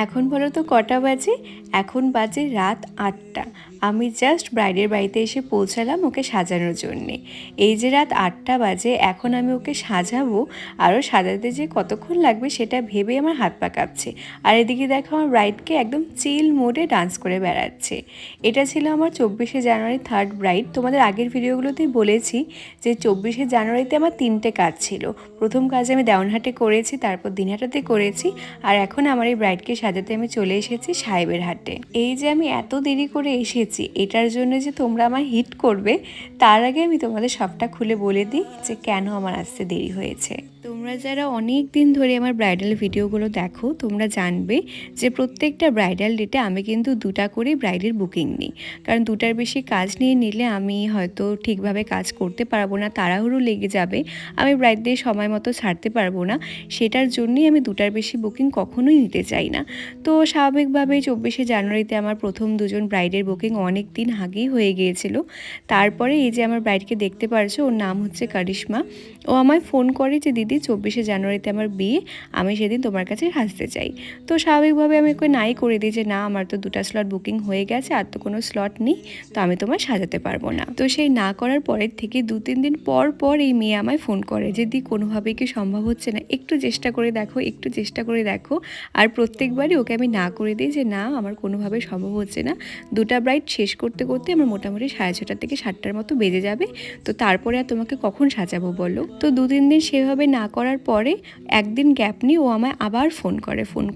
এখন বলো তো কটা বাজে? এখন বাজে রাত 8টা। আমি জাস্ট ব্রাইডের বাড়িতে এসে পৌঁছালাম ওকে সাজানোর জন্যে। এই যে রাত 8টা বাজে, এখন আমি ওকে সাজাবো, আরও সাজাতে যে কতক্ষণ লাগবে সেটা ভেবে আমার হাত পা কাঁপছে। আর এদিকে দেখো আমার ব্রাইডকে একদম চিল মোডে ডান্স করে বেড়াচ্ছে। এটা ছিল আমার 24শে জানুয়ারি থার্ড ব্রাইড। তোমাদের আগের ভিডিওগুলোতেই বলেছি যে 24শে জানুয়ারিতে আমার 3টে কাজ ছিল। প্রথম কাজ আমি দেওয়ানহাটে করেছি, তারপর দিনহাটাতে করেছি, আর এখন আমার এই ব্রাইডকে সাজাতে আমি চলে এসেছি সাহেবের হাটে। এই যে আমি এত দেরি করে এসেছি, এটার জন্য যে তোমরা আমার হিট করবে তার আগে আমি তোমাদের সবটা খুলে বলে দিই যে কেন আমার আসতে দেরি হয়েছে। তোমরা যারা অনেক দিন ধরে আমার ব্রাইডাল ভিডিওগুলো দেখো, তোমরা জানবে যে প্রত্যেকটা ব্রাইডাল ডেটে আমি কিন্তু 2টা করে ব্রাইডের বুকিং নিই। কারণ 2টার বেশি কাজ নিয়ে নিলে আমি হয়তো ঠিকভাবে কাজ করতে পারবো না, তাড়াহুড়ো লেগে যাবে, আমি ব্রাইডদের সময় মতো ছাড়তে পারবো না। সেটার জন্যই আমি 2টার বেশি বুকিং কখনোই নিতে চাই না। তো স্বাভাবিকভাবেই 24শে জানুয়ারিতে আমার প্রথম 2জন ব্রাইডের বুকিং অনেক দিন আগেই হয়ে গিয়েছিল। তারপরে এই যে আমার ব্রাইডকে দেখতে পারছো, ওর নাম হচ্ছে কারিশমা। ও আমায় ফোন করে যে দিদি 24শে জানুয়ারিতে আমার বিয়ে, আমি সেদিন তোমার কাছে সাজতে চাই। তো স্বাভাবিকভাবে আমি ওকে নাই করে দিই যে না, আমার তো 2টা স্লট বুকিং হয়ে গেছে, আর তো কোনো স্লট নেই, তো আমি তোমায় সাজাতে পারবো না। তো সেই না করার পরের থেকে 2-3 দিন পর পর এই মেয়ে আমায় ফোন করে যে দি কোনোভাবেই কি সম্ভব হচ্ছে না, একটু চেষ্টা করে দেখো, একটু চেষ্টা করে দেখো। আর প্রত্যেকবারই ওকে আমি না করে দিই যে না, আমার কোনোভাবে সম্ভব হচ্ছে না। 2টা ব্রাইড শেষ করতে করতে আমার মোটামুটি 6:30 থেকে 7টার মতো বেজে যাবে, তো তারপরে আর তোমাকে কখন সাজাবো বলো। তো 2-3 দিন সেভাবে না করার পরে একদিন গ্যাপ নিয়ে ও আমায় আবার ফোন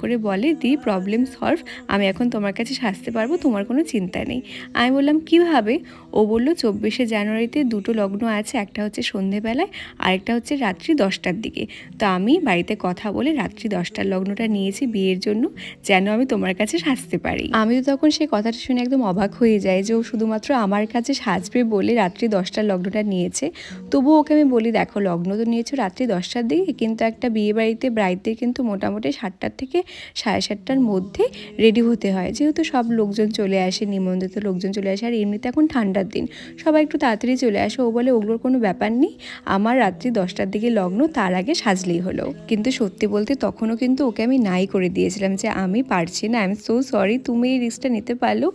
করে বলে দি প্রবলেম সলভ, আমি এখন তোমার কাছে সাজতে পারবো, তোমার কোনো চিন্তা নেই। আমি বললাম কিভাবে? ও বললো 24শে জানুয়ারিতে 2টো লগ্ন আছে, একটা হচ্ছে সন্ধেবেলায়, আরেকটা হচ্ছে রাত্রি 10টার দিকে। তো আমি বাড়িতে কথা বলে রাত্রি 10টার লগ্নটা নিয়েছি বিয়ের জন্য, যেন আমি তোমার কাছে সাজতে পারি। আমি তো তখন সেই কথাটা শুনে একদম অবাক হয়ে যাই যে ও শুধুমাত্র আমার কাছে সাজবে বলে রাত্রি 10টার লগ্নটা নিয়েছে। তবুও ওকে আমি বলি দেখো, লগ্ন তো নিয়েছো রাত্রি 10টার দিকে, কিন্তু একটা বিয়ে বাড়িতে ব্রাইডদের কিন্তু মোটামুটি 7টার থেকে 7:30টার মধ্যে রেডি হতে হয়, যেহেতু সব লোকজন চলে আসে, নিমন্ত্রিত লোকজন চলে আসে, আর এমনিতে এখন ঠান্ডার দিন, সবাই একটু তাড়াতাড়ি চলে আসে। ও বলে ওগুলোর কোনো ব্যাপার নেই, আমার রাত্রি 10টার দিকে লগ্ন, তার আগে সাজলেই হলো। কিন্তু সত্যি বলতে তখনও কিন্তু ওকে আমি নাই করে দিয়েছিলাম যে আমি পারছি না, আই এম সো সরি, তুমি এই রিস্কটা নিতে পারলো,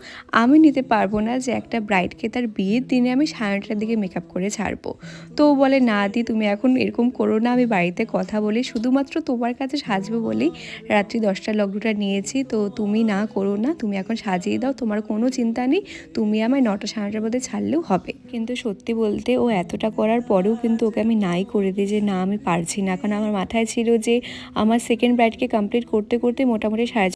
আমি নিতে পারবো না যে একটা ব্রাইডকে তার বিয়ের দিনে আমি 9:30টার দিকে মেকআপ করে ছাড়বো। তো ও বলে না দি, তুমি এখন এরকম করো না, আমি বাড়িতে কথা বলি শুধুমাত্র তোমার কাছে সাজবো বলেই রাত্রি 10টার লগ্নটা নিয়েছি, তো তুমি না করো না, তুমি এখন সাজিয়ে দাও, তোমার কোনো চিন্তা নেই, তুমি আমায় 9টা 9:30টার মধ্যে ছাড়লেও হবে। কিন্তু সত্যি বলতে ও এতটা করার পরেও কিন্তু ওকে আমি নাই করে দিই যে না, আমি পারছি না। কারণ আমার মাথায় ছিল যে আমার সেকেন্ড ব্রাইডকে কমপ্লিট করতে করতে মোটামুটি 6:30